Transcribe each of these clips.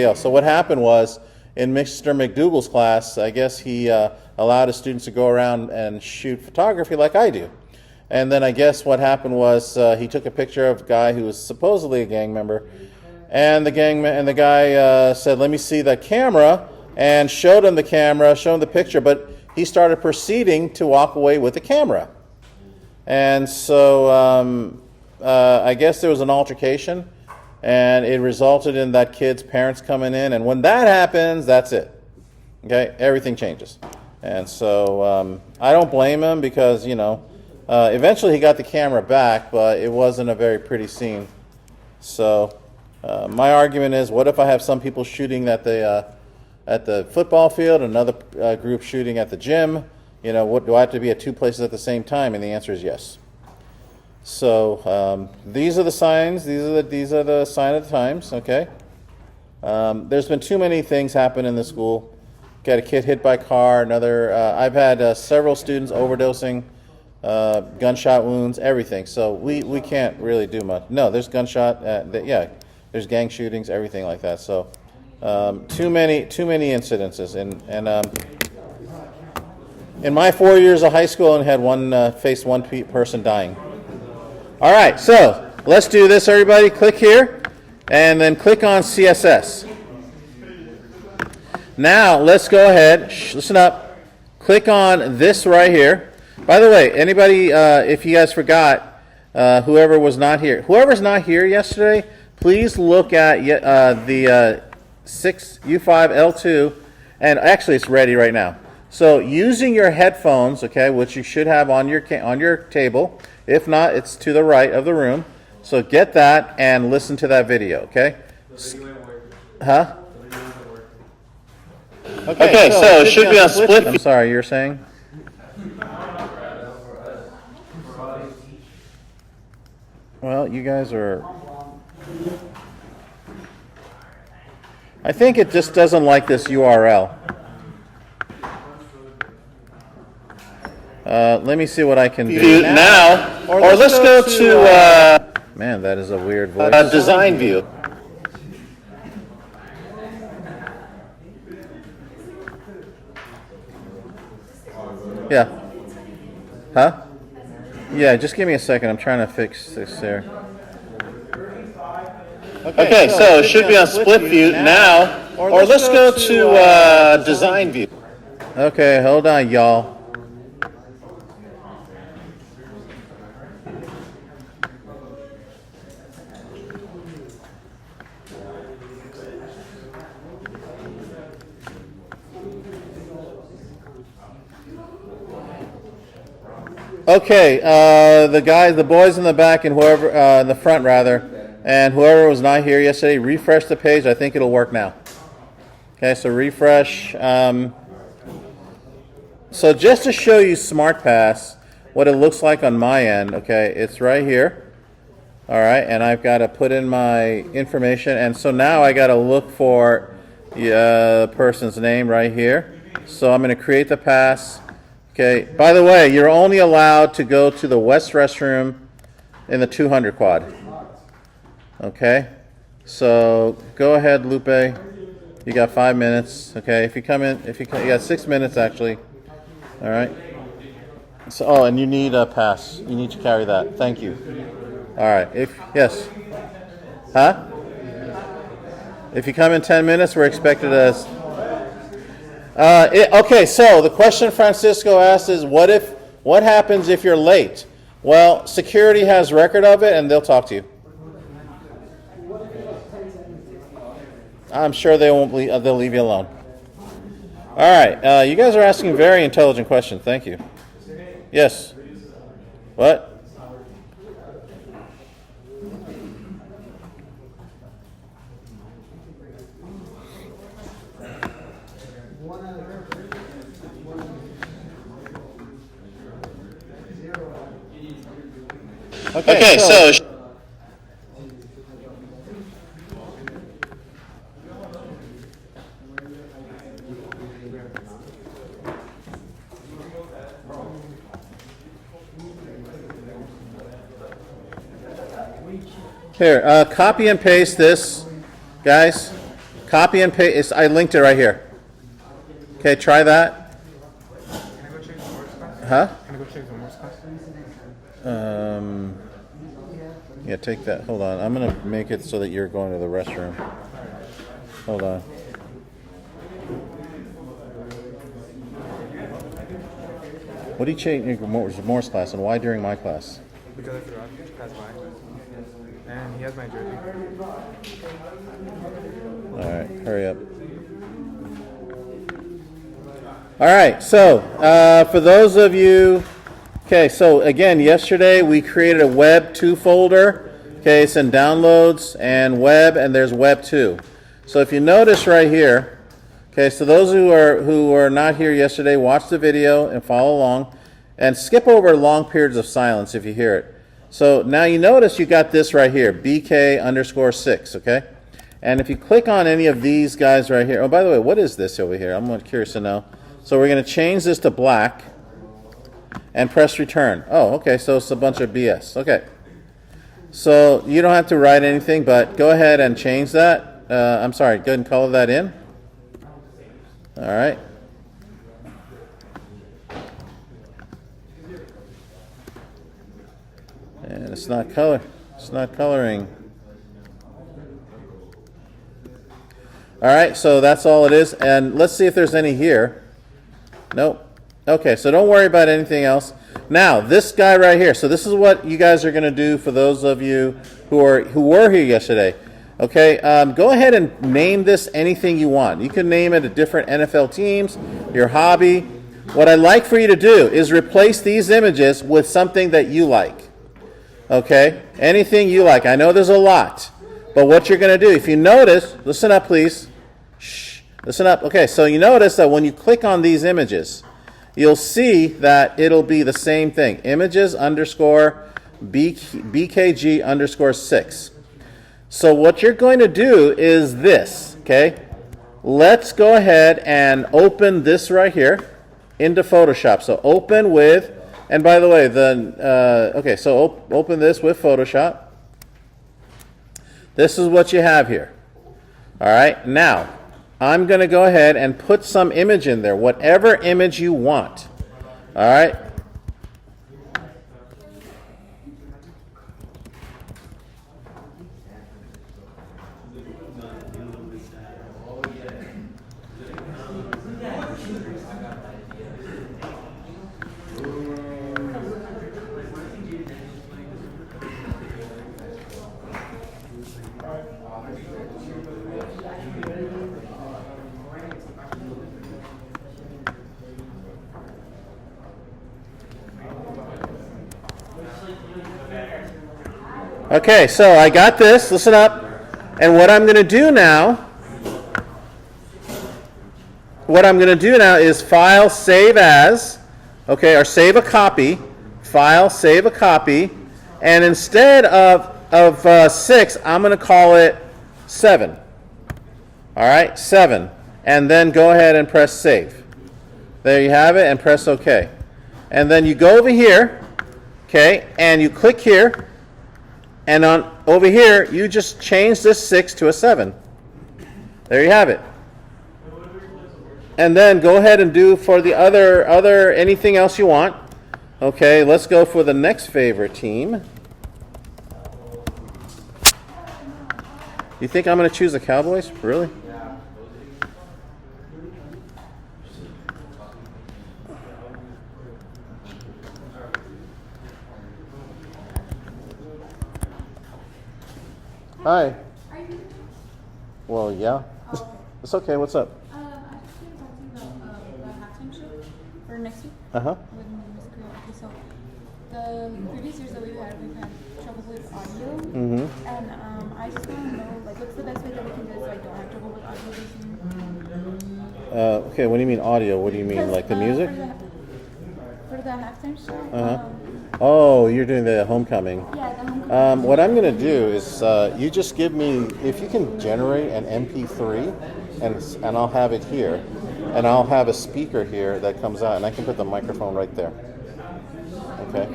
else. So what happened was, in Mr. McDougall's class, I guess he allowed his students to go around and shoot photography like I do. And then I guess what happened was he took a picture of a guy who was supposedly a gang member, and the guy said, "Let me see the camera," and showed him the camera, showed him the picture, but he started proceeding to walk away with the camera. And so I guess there was an altercation, and it resulted in that kid's parents coming in, and when that happens, that's it. Okay, everything changes. And so I don't blame him because, eventually he got the camera back, but it wasn't a very pretty scene. So my argument is, what if I have some people shooting at the football field, another group shooting at the gym? What do I have to be at two places at the same time? And the answer is yes. So these are the signs. These are the sign of the times. Okay. There's been too many things happen in the school. Got a kid hit by a car. Another. I've had several students overdosing, gunshot wounds, everything. So we can't really do much. No, there's gunshot. There's gang shootings, everything like that. So too many incidences. And in my 4 years of high school, I had faced one person dying. All right, so let's do this, everybody. Click here, and then click on CSS. Now, let's go ahead. Listen up. Click on this right here. By the way, anybody, if you guys forgot, whoever's not here yesterday, please look at the 6 U5L2, and actually it's ready right now. So using your headphones, okay, which you should have on your table. If not, it's to the right of the room. So get that and listen to that video, okay? Huh? Okay, so it should be on split. I'm sorry, you're saying? Well, you guys are... I think it just doesn't like this URL. Let me see what I can do now. Or let's go to man, that is a weird voice. Design view. Yeah. Huh? Yeah, just give me a second. I'm trying to fix this there. Okay, so it should be on split view now. Or let's go to design view. Okay, hold on, y'all. Okay, the boys in the back and whoever, in the front rather, and whoever was not here yesterday, refresh the page. I think it'll work now. Okay, so refresh. So just to show you SmartPass, what it looks like on my end, okay, it's right here. All right, and I've got to put in my information, and so now I got to look for the person's name right here. So I'm going to create the pass. Okay, by the way, you're only allowed to go to the west restroom in the 200 quad. Okay, so go ahead, Lupe. You got 5 minutes. Okay, if you got 6 minutes actually. All right. So, and you need a pass. You need to carry that. Thank you. All right. Yes. Huh? If you come in 10 minutes, we're expected as. Okay, so the question Francisco asked is, what happens if you're late? Well, security has record of it, and they'll talk to you. I'm sure they won't. They'll leave you alone. All right, you guys are asking a very intelligent question. Thank you. Yes. What? Okay, so here, copy and paste this, guys. Copy and paste. I linked it right here. Okay, try that. Can I go change the Morse class? Huh? Can I go change the Morse class? Yeah, take that. Hold on. I'm going to make it so that you're going to the restroom. Hold on. What do you change your Morse class, and why during my class? Because I forgot to pass by. And he has my jersey. All right, hurry up. All right, so for those of you, okay, so again, yesterday we created a Web 2 folder. Okay, it's in Downloads and Web, and there's Web 2. So if you notice right here, okay, so those who are not here yesterday, watch the video and follow along, and skip over long periods of silence if you hear it. So now you notice you got this right here, BK_6, okay? And if you click on any of these guys right here, oh, by the way, what is this over here? I'm curious to know. So we're going to change this to black and press return. Oh, okay, so it's a bunch of BS. Okay. So you don't have to write anything, but go ahead and change that. I'm sorry, go ahead and color that in. All right. And it's not coloring. All right, so that's all it is. And let's see if there's any here. Nope. Okay, so don't worry about anything else. Now, this guy right here. So this is what you guys are going to do for those of you who were here yesterday. Okay, go ahead and name this anything you want. You can name it a different NFL teams, your hobby. What I'd like for you to do is replace these images with something that you like. Okay, anything you like. I know there's a lot, but what you're going to do, if you notice, listen up, please. Shh, listen up. Okay, so you notice that when you click on these images, you'll see that it'll be the same thing. Images underscore BKG underscore 6. So what you're going to do is this, okay? Let's go ahead and open this right here into Photoshop. So open with, and by the way, okay, so open this with Photoshop. This is what you have here. All right, now I'm going to go ahead and put some image in there, whatever image you want. All right. Okay, so I got this. Listen up. And what I'm going to do now is File, Save As, okay, or save a copy. File, save a copy. And instead of 6, I'm going to call it 7. All right, 7. And then go ahead and press Save. There you have it, and press OK. And then you go over here, okay, and you click here. And over here, you just change this 6 to a 7. There you have it. And then go ahead and do for the other anything else you want. Okay, let's go for the next favorite team. You think I'm going to choose the Cowboys? Really? Hi. Are you? Well, yeah. Oh. It's okay. What's up? I just came to talk to you about the halftime show for next week. Uh-huh. With Miss Korea. Okay, so the previous years that we've had trouble with audio. Mm-hmm. And I just want to know, like, what's the best way that we can do it so I don't have trouble with audio listening? Okay, what do you mean audio? What do you mean, like the music? For the halftime show. Uh-huh. Oh, you're doing the homecoming. Yeah, the homecoming. What I'm going to do is you just give me, if you can generate an MP3, and I'll have it here. And I'll have a speaker here that comes out, and I can put the microphone right there. Okay?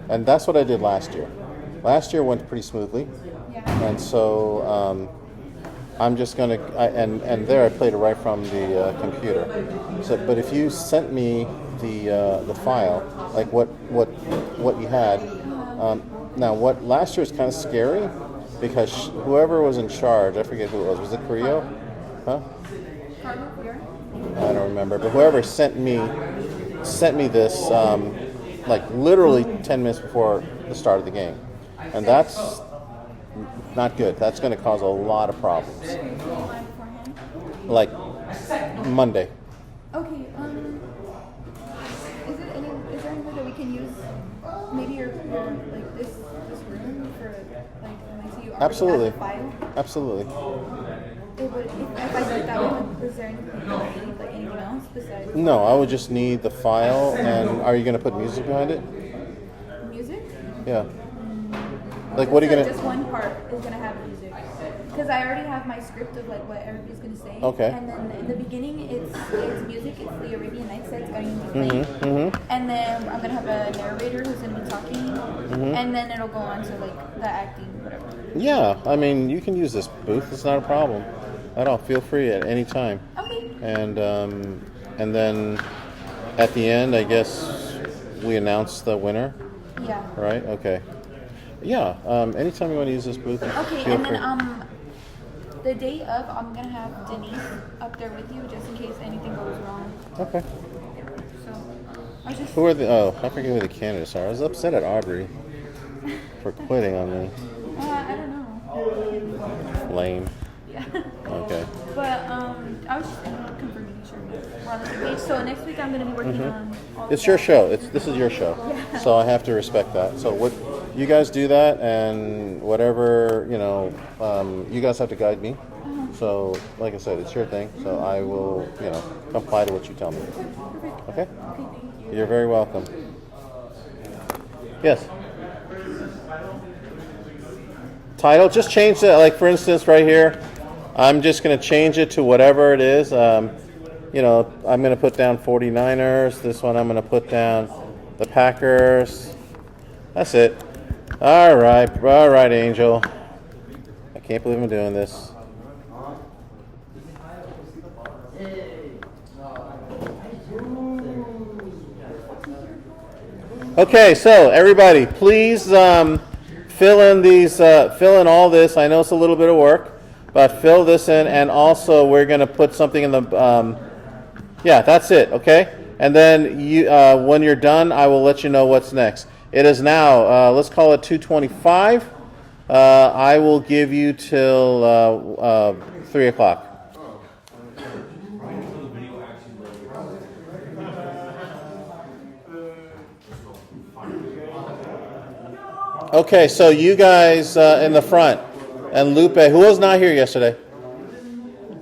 And that's what I did last year. Last year went pretty smoothly. Yeah. And so I'm just gonna, and there I played it right from the computer. So, but if you sent me the file, like what you had, now what last year was kind of scary because whoever was in charge, I forget who it was. Was it Creo? Huh? I don't remember, but whoever sent me this like literally 10 minutes before the start of the game, and that's not good. That's going to cause a lot of problems. Like Monday. Okay. Is there any way that we can use maybe your like this room for like when I see you already Absolutely. have the file? Absolutely. If I did that one, is there anything else besides No, I would just need the file, and are you going to put music behind it? music? Yeah. Like, what are you going Just one part is gonna have music, because I already have my script of like what everybody's gonna say. Okay. And then in the beginning, it's music. It's the Arabian Nights that's going to be playing. And then I'm gonna have a narrator who's gonna be talking, and then it'll go on to like the acting, whatever. Yeah, I mean, you can use this booth. It's not a problem at all. Feel free at any time. Okay. And then at the end, I guess we announce the winner, Yeah. right? Okay. Yeah. Anytime you want to use this booth, Okay, feel and free. then the day of, I'm gonna have Denise up there with you just in case anything goes wrong. Okay. So I was just. Who are the? Oh, I forget who the candidates are. I was upset at Aubrey for quitting on me. I don't know. Lame. Yeah. Okay. But I was just confirming sure we're on the same page. So next week I'm gonna be working on. All It's the your stuff. show. This is your show. Yeah. So I have to respect that. So what you guys do that, and whatever you guys have to guide me. So like I said, it's your thing. So I will comply to what you tell me. Perfect. Okay. Okay, thank you. You're very welcome. Yes. Title, just change that. Like for instance, right here, I'm just going to change it to whatever it is. I'm going to put down 49ers. This one, I'm going to put down the Packers. That's it. All right, Angel. I can't believe I'm doing this. Okay, so everybody, please fill in all this. I know it's a little bit of work, but fill this in, and also we're going to put something in the. Yeah, that's it. Okay, and then when you're done, I will let you know what's next. It is now. Let's call it 2:25. I will give you till 3 o'clock. Okay, so you guys in the front, and Lupe, who was not here yesterday.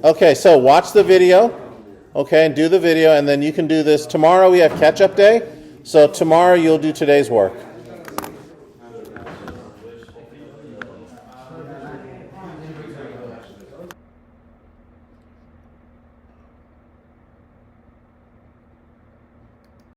Okay, so watch the video, okay, and do the video, and then you can do this. Tomorrow we have catch-up day, so tomorrow you'll do today's work.